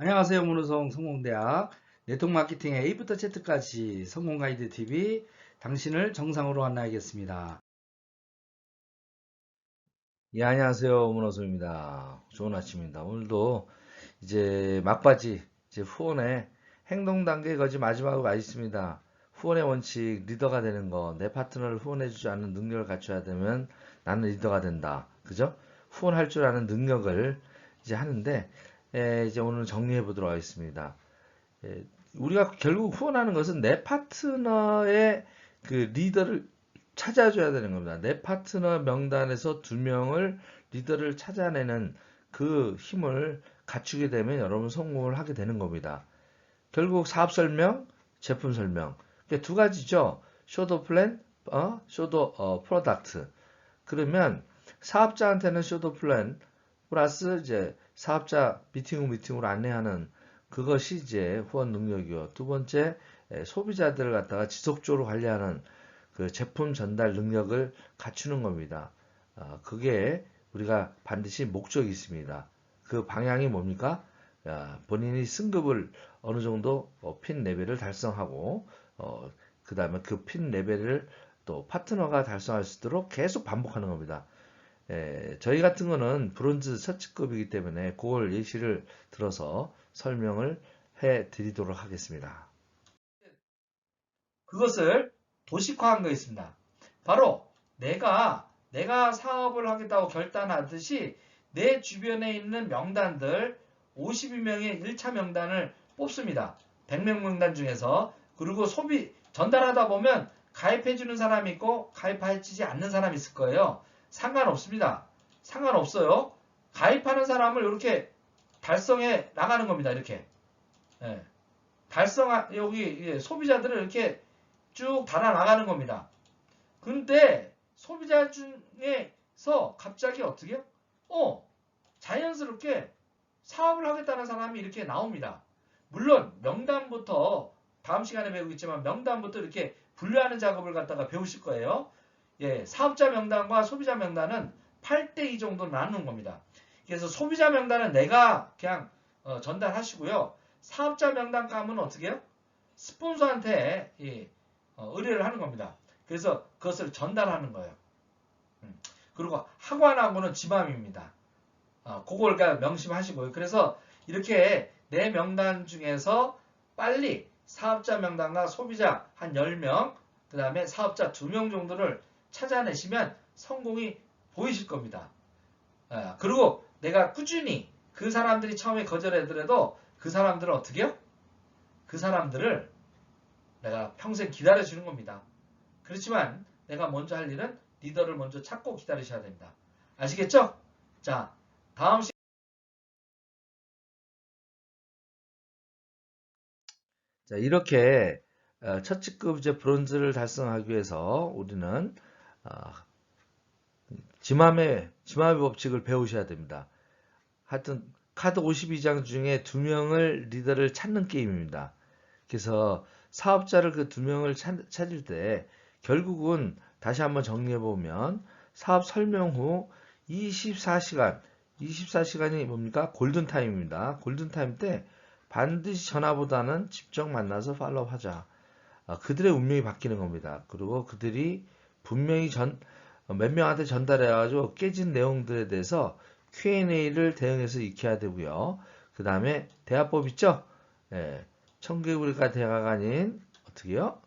안녕하세요. 문호성 성공대학 네트워크 마케팅의 A부터 Z까지 성공 가이드 TV 당신을 정상으로 만나겠습니다. 예, 안녕하세요. 문호성입니다. 좋은 아침입니다. 오늘도 이제 막바지 이제 후원의 행동 단계 거지 마지막으로 가 있습니다. 후원의 원칙, 리더가 되는 거, 내 파트너를 후원해주지 않는 능력을 갖춰야 되면 나는 리더가 된다. 그죠? 후원할 줄 아는 능력을 이제 하는데, 이제 오늘 정리해 보도록 하겠습니다. 예, 우리가 결국 후원하는 것은 내 파트너의 그 리더를 찾아줘야 되는 겁니다. 내 파트너 명단에서 두 명을 리더를 찾아내는 그 힘을 갖추게 되면 여러분 성공을 하게 되는 겁니다. 결국 사업 설명, 제품 설명. 두 가지죠. 쇼더 플랜, 쇼더 프로덕트. 그러면 사업자한테는 쇼더 플랜 플러스 이제 사업자 미팅으로 안내하는 그것이 이제 후원 능력이고, 두 번째 소비자들을 갖다가 지속적으로 관리하는 그 제품 전달 능력을 갖추는 겁니다. 그게 우리가 반드시 목적이 있습니다. 그 방향이 뭡니까? 본인이 승급을 어느 정도 핀 레벨을 달성하고, 그 다음에 그 핀 레벨을 또 파트너가 달성할 수 있도록 계속 반복하는 겁니다. 저희 같은 거는 브론즈 서치급이기 때문에 그걸 예시를 들어서 설명을 해 드리도록 하겠습니다. 그것을 도식화한 거 있습니다. 바로 내가 사업을 하겠다고 결단하듯이 내 주변에 있는 명단들 52명의 1차 명단을 뽑습니다. 100명 명단 중에서. 그리고 전달하다 보면 가입해주는 사람이 있고 가입하지 않는 사람이 있을 거예요. 상관없습니다. 상관없어요. 가입하는 사람을 이렇게 달성해 나가는 겁니다. 이렇게. 예. 여기 소비자들을 이렇게 쭉 달아나가는 겁니다. 근데 소비자 중에서 갑자기 어떻게? 자연스럽게 사업을 하겠다는 사람이 이렇게 나옵니다. 물론 명단부터 다음 시간에 배우겠지만 명단부터 이렇게 분류하는 작업을 갖다가 배우실 거예요. 예, 사업자 명단과 소비자 명단은 8대2 정도 나누는 겁니다. 그래서 소비자 명단은 내가 그냥 전달하시고요. 사업자 명단 감은 어떻게 해요? 스폰서한테 의뢰를 하는 겁니다. 그래서 그것을 전달하는 거예요. 그리고 하관하고는 지맘입니다. 그걸 명심하시고요. 그래서 이렇게 내 명단 중에서 빨리 사업자 명단과 소비자 한 10명, 그 다음에 사업자 2명 정도를 찾아내시면 성공이 보이실 겁니다. 그리고 내가 꾸준히 그 사람들이 처음에 거절하더라도 그 사람들을 어떻게 해요? 그 사람들을 내가 평생 기다려주는 겁니다. 그렇지만 내가 먼저 할 일은 리더를 먼저 찾고 기다리셔야 됩니다. 아시겠죠? 자, 다음 시간. 자, 이렇게 첫 직급 이제 브론즈를 달성하기 위해서 우리는 지맘의 법칙을 배우셔야 됩니다. 하여튼 카드 52장 중에 2명을 리더를 찾는 게임입니다. 그래서 사업자를 그 2명을 찾을 때 결국은 다시 한번 정리해 보면 사업 설명 후 24시간이 뭡니까? 골든타임입니다. 골든타임 때 반드시 전화보다는 직접 만나서 팔로우 하자. 그들의 운명이 바뀌는 겁니다. 그리고 그들이 분명히 몇 명한테 전달해가지고 깨진 내용들에 대해서 Q&A를 대응해서 익혀야 되고요. 그 다음에 대화법 있죠? 예, 청개구리가 대화가 아닌 어떻게요?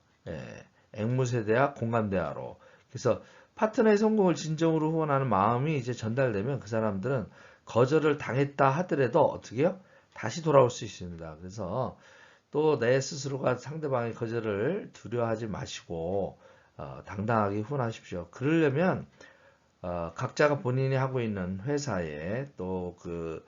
앵무새대화, 공감대화로. 그래서 파트너의 성공을 진정으로 후원하는 마음이 이제 전달되면 그 사람들은 거절을 당했다 하더라도 어떻게요? 다시 돌아올 수 있습니다. 그래서 또 내 스스로가 상대방의 거절을 두려워하지 마시고 당당하게 후원하십시오. 그러려면 각자가 본인이 하고 있는 회사에 또 그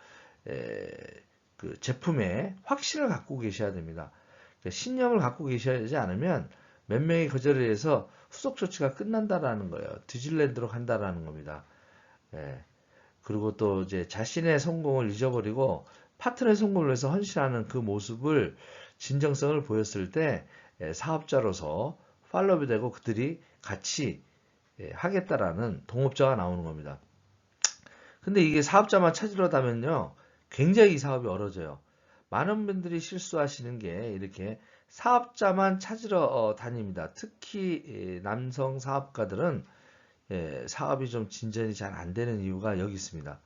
제품에 확신을 갖고 계셔야 됩니다. 그러니까 신념을 갖고 계셔야 되지 않으면 몇 명의 거절에 의해서 후속 조치가 끝난다라는 거예요. 뒤질랜드로 간다라는 겁니다. 예. 그리고 또 이제 자신의 성공을 잊어버리고 파트너의 성공을 위해서 헌신하는 그 모습을 진정성을 보였을 때 사업자로서 팔로업이 되고 그들이 같이 하겠다라는 동업자가 나오는 겁니다. 근데 이게 사업자만 찾으려다면요, 굉장히 이 사업이 어려져요. 많은 분들이 실수하시는 게 이렇게 사업자만 찾으러 다닙니다. 특히 남성 사업가들은 사업이 좀 진전이 잘 안 되는 이유가 여기 있습니다.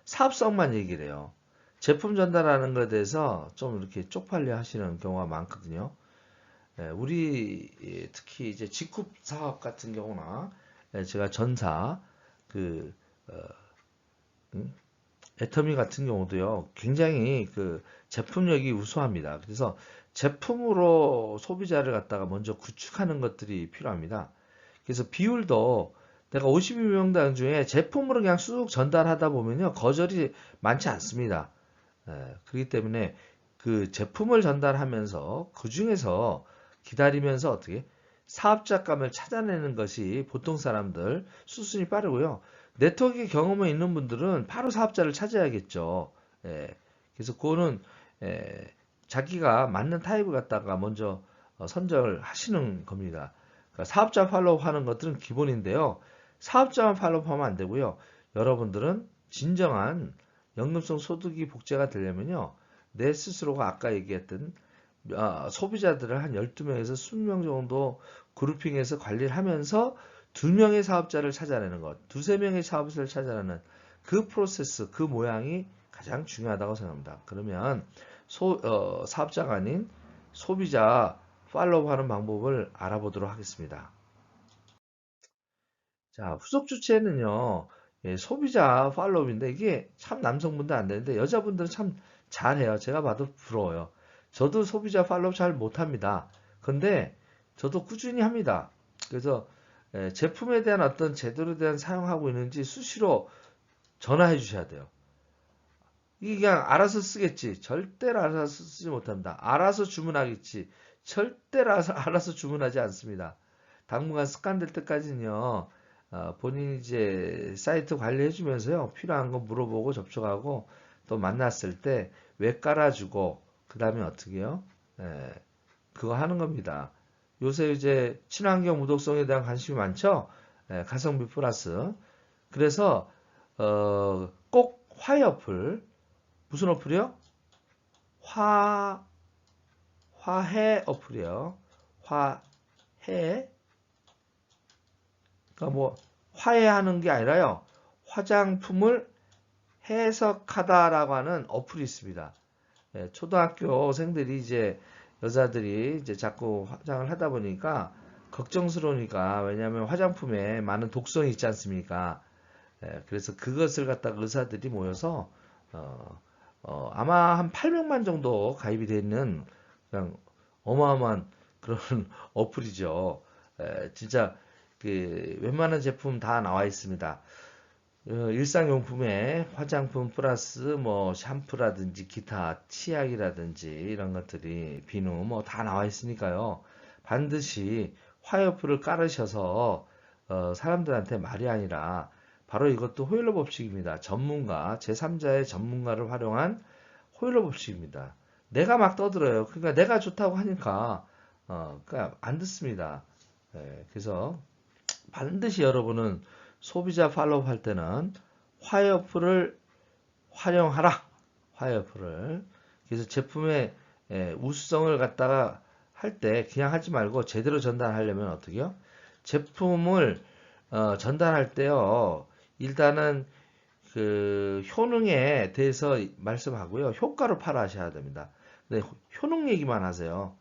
사업성만 얘기를 해요. 제품 전달하는 것에 대해서 좀 이렇게 쪽팔려 하시는 경우가 많거든요. 우리 특히 이제 직급 사업 같은 경우나 제가 전사 그 어, 음, 애터미 같은 경우도요, 굉장히 그 제품력이 우수합니다. 그래서 제품으로 소비자를 갖다가 먼저 구축하는 것들이 필요합니다. 그래서 비율도 내가 52명당 중에 제품으로 그냥 쑥 전달하다 보면요, 거절이 많지 않습니다. 그렇기 때문에 그 제품을 전달하면서 그 중에서 기다리면서 어떻게 사업자감을 찾아내는 것이 보통 사람들 수순이 빠르고요. 네트워크 경험이 있는 분들은 바로 사업자를 찾아야겠죠. 그래서 그거는 자기가 맞는 타입을 갖다가 먼저 선정을 하시는 겁니다. 그러니까 사업자 팔로우 하는 것들은 기본인데요. 사업자만 팔로우 하면 안 되고요. 여러분들은 진정한 연금성 소득이 복제가 되려면요. 내 스스로가 아까 얘기했던 소비자들을 한 12명에서 20명 정도 그룹핑해서 관리를 하면서 2명의 사업자를 찾아내는 것, 2~3명의 사업자를 찾아내는 그 프로세스, 그 모양이 가장 중요하다고 생각합니다. 그러면 사업자가 아닌 소비자 팔로우하는 방법을 알아보도록 하겠습니다. 자, 후속 주체는요, 소비자 팔로우인데 이게 참 남성분들 안 되는데 여자분들은 참 잘해요. 제가 봐도 부러워요. 저도 소비자 팔로우 잘 못합니다. 근데 저도 꾸준히 합니다. 그래서 제품에 대한 어떤 제도에 대한 사용하고 있는지 수시로 전화해 주셔야 돼요. 이게 그냥 알아서 쓰겠지. 절대로 알아서 쓰지 못합니다. 알아서 주문하겠지. 절대로 알아서 주문하지 않습니다. 당분간 습관될 때까지는요, 본인이 이제 사이트 관리해 주면서요, 필요한 거 물어보고 접촉하고, 또 만났을 때 왜 깔아주고, 그 다음에 어떻게 해요? 그거 하는 겁니다. 요새 이제 친환경 무독성에 대한 관심이 많죠? 가성비 플러스. 그래서, 꼭 화해어플, 무슨 어플이요? 화, 화해 어플이요. 화해. 그러니까 뭐, 화해하는 게 아니라요. 화장품을 해석하다라고 하는 어플이 있습니다. 초등학교생들이 이제 여자들이 이제 자꾸 화장을 하다 보니까 걱정스러우니까 왜냐하면 화장품에 많은 독성이 있지 않습니까? 그래서 그것을 갖다가 의사들이 모여서 어, 아마 한 800만 정도 가입이 되어 있는 그냥 어마어마한 그런 어플이죠. 진짜 그 웬만한 제품 다 나와 있습니다. 일상용품에 화장품 플러스 뭐 샴푸라든지 기타 치약이라든지 이런 것들이 비누 뭐 다 나와 있으니까요. 반드시 화요프를 깔으셔서 사람들한테 말이 아니라 바로 이것도 호일러 법칙입니다. 전문가, 제3자의 전문가를 활용한 호일러 법칙입니다. 내가 막 떠들어요. 그러니까 내가 좋다고 하니까 그러니까 안 듣습니다. 그래서 반드시 여러분은 소비자 팔로우 할 때는 화이어플을 활용하라. 화이어플을. 그래서 제품의 우수성을 갖다가 할 때 그냥 하지 말고 제대로 전달하려면 어떻게요? 제품을 전달할 때요. 일단은 그 효능에 대해서 말씀하고요. 효과로 팔아셔야 됩니다. 근데 효능 얘기만 하세요.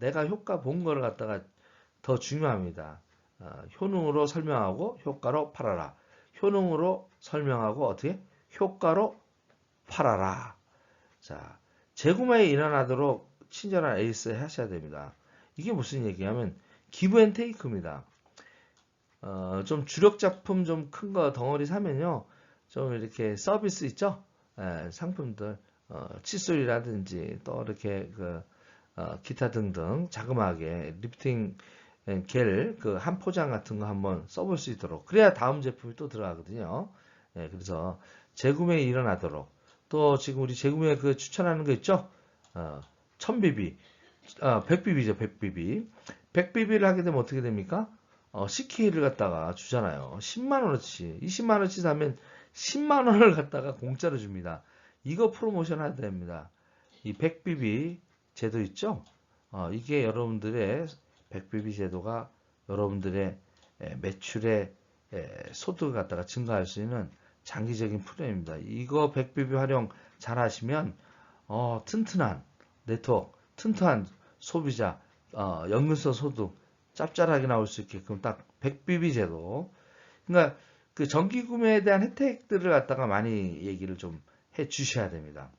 내가 효과 본 거를 갖다가 더 중요합니다. 효능으로 설명하고 효과로 팔아라. 효능으로 설명하고 어떻게? 효과로 팔아라. 자, 재구매에 일어나도록 친절한 에이스 하셔야 됩니다. 이게 무슨 얘기냐면 기브 앤 테이크입니다. 좀 주력 작품 좀 큰 거 덩어리 사면요. 좀 이렇게 서비스 있죠? 상품들, 칫솔이라든지 또 이렇게 기타 등등 자그마하게 리프팅 겔 그 한 포장 같은 거 한번 써볼 수 있도록 그래야 다음 제품이 또 들어가거든요. 그래서 재구매 일어나도록 또 지금 우리 재구매 그 추천하는 거 있죠? 1000BB, 100BB죠, 100BB. 100BB를 하게 되면 어떻게 됩니까? CK를 갖다가 주잖아요. 10만 원어치, 20만 원어치 사면 10만 원을 갖다가 공짜로 줍니다. 이거 프로모션 해야 됩니다. 이 100BB 제도 있죠? 이게 여러분들의 100BB 제도가 여러분들의 매출의 소득을 갖다가 증가할 수 있는 장기적인 프로그램입니다. 이거 100BB 활용 잘 하시면 튼튼한 네트워크, 튼튼한 소비자, 연금성 소득 짭짤하게 나올 수 있게끔 딱 100BB 제도. 그러니까 그 정기 구매에 대한 혜택들을 갖다가 많이 얘기를 좀 해 주셔야 됩니다.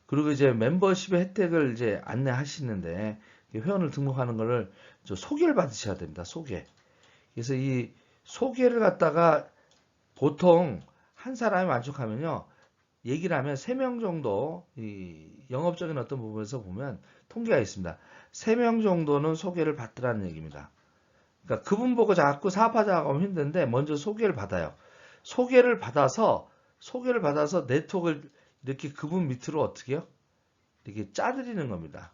그리고 이제 멤버십의 혜택을 이제 안내하시는데 회원을 등록하는 거를 소개를 받으셔야 됩니다. 소개. 그래서 이 소개를 갖다가 보통 한 사람이 만족하면요. 얘기를 하면 3명 정도 이 영업적인 어떤 부분에서 보면 통계가 있습니다. 3명 정도는 소개를 받더라는 얘기입니다. 그러니까 그분 보고 자꾸 사업하자고 하면 힘든데 먼저 소개를 받아요. 소개를 받아서 네트워크를 이렇게 그분 밑으로 어떻게 해요? 이렇게 짜드리는 겁니다.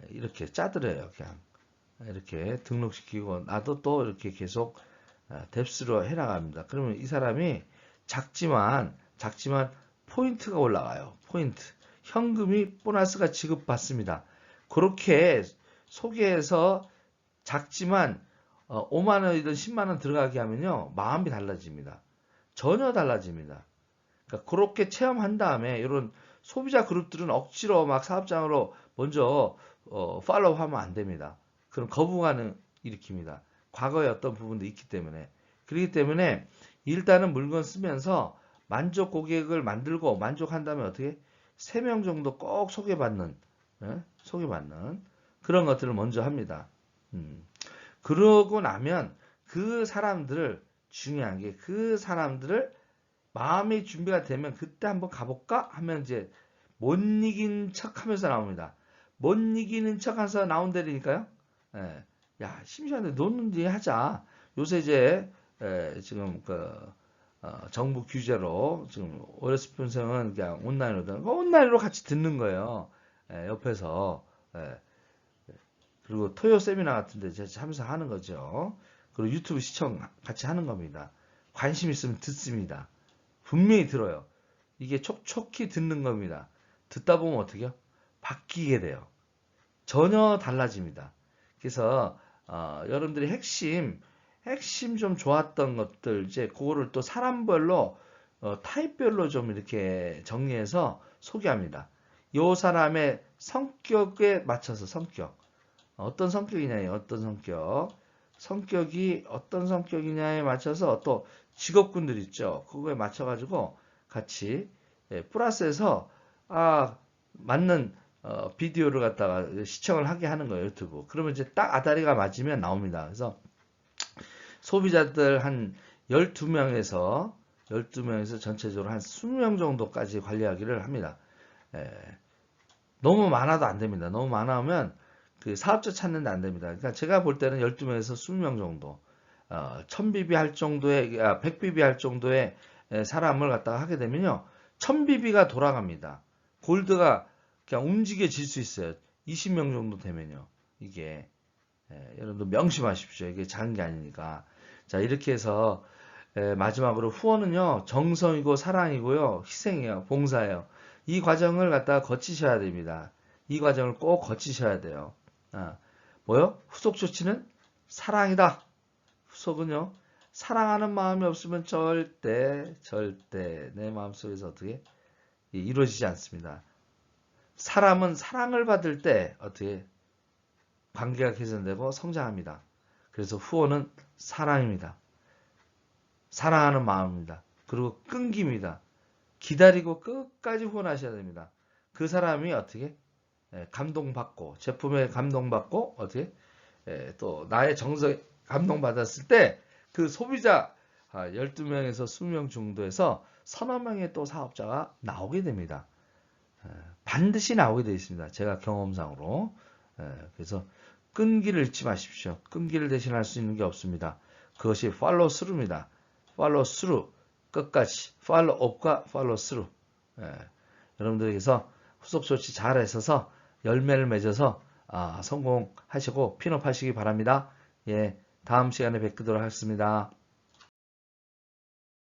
이렇게 짜드려요. 그냥 이렇게 등록시키고 나도 또 이렇게 계속 뎁스로 해나갑니다. 그러면 이 사람이 작지만 포인트가 올라가요. 포인트. 현금이 보너스가 지급받습니다. 그렇게 소개해서 작지만 5만 원이든 10만 원 들어가게 하면요. 마음이 달라집니다. 전혀 달라집니다. 그러니까 그렇게 체험한 다음에 이런 소비자 그룹들은 억지로 막 사업장으로 먼저 팔로우하면 안 됩니다. 그럼 거부감을 일으킵니다. 과거에 어떤 부분도 있기 때문에. 그렇기 때문에 일단은 물건 쓰면서 만족 고객을 만들고 만족한 다음에 어떻게 3명 정도 꼭 소개받는 그런 것들을 먼저 합니다. 그러고 나면 그 사람들을 중요한 게 그 사람들을 마음이 준비가 되면 그때 한번 가볼까 하면 이제 못 이긴 척 하면서 나옵니다. 못 이기는 척 하면서 나온다니까요. 야, 심심한데 노는지 하자. 요새 이제 지금 정부 규제로 지금 어렸을 평생은 그냥 온라인으로 같이 듣는 거예요. 옆에서. 그리고 토요 세미나 같은데 제가 참석하는 거죠. 그리고 유튜브 시청 같이 하는 겁니다. 관심 있으면 듣습니다. 분명히 들어요. 이게 촉촉히 듣는 겁니다. 듣다 보면 어떻게 해요? 바뀌게 돼요. 전혀 달라집니다. 그래서 여러분들이 핵심 좀 좋았던 것들 이제 그거를 또 사람별로 타입별로 좀 이렇게 정리해서 소개합니다. 요 사람의 성격에 맞춰서 어떤 성격이냐에 어떤 성격이 어떤 성격이냐에 맞춰서 또 직업군들 있죠. 그거에 맞춰가지고 같이 플러스해서 맞는 비디오를 갖다가 시청을 하게 하는 거예요. 유튜브. 그러면 이제 딱 아다리가 맞으면 나옵니다. 그래서 소비자들 한 12명에서 전체적으로 한 20명 정도까지 관리하기를 합니다. 너무 많아도 안 됩니다. 너무 많으면 그 사업자 찾는데 안 됩니다. 그러니까 제가 볼 때는 12명에서 20명 정도 1000BB 할 정도의 100BB 할 정도의 사람을 갖다가 하게 되면요. 1000BB가 돌아갑니다. 골드가 그냥 움직여질 수 있어요. 20명 정도 되면요. 이게 여러분들 명심하십시오. 이게 작은 게 아니니까. 자, 이렇게 해서 마지막으로 후원은요. 정성이고 사랑이고요. 희생이에요. 봉사예요. 이 과정을 갖다가 거치셔야 됩니다. 이 과정을 꼭 거치셔야 돼요. 뭐요? 후속 조치는 사랑이다. 후속은요. 사랑하는 마음이 없으면 절대 내 마음속에서 어떻게 이루어지지 않습니다. 사람은 사랑을 받을 때 어떻게 관계가 개선되고 성장합니다. 그래서 후원은 사랑입니다. 사랑하는 마음입니다. 그리고 끈기입니다. 기다리고 끝까지 후원하셔야 됩니다. 그 사람이 어떻게 감동받고 제품에 감동받고 어떻게 또 나의 정성에 감동받았을 때 그 소비자 12명에서 20명 정도에서 서너 명의 또 사업자가 나오게 됩니다. 반드시 나오게 되어 있습니다. 제가 경험상으로. 그래서 끈기를 잃지 마십시오. 끈기를 대신할 수 있는 게 없습니다. 그것이 팔로우 스루입니다. 팔로우 스루 끝까지 팔로우 업과 팔로우 스루. 여러분들에게서 후속 조치 잘 하셔서 열매를 맺어서 성공하시고 핀업하시기 바랍니다. 예, 다음 시간에 뵙도록 하겠습니다.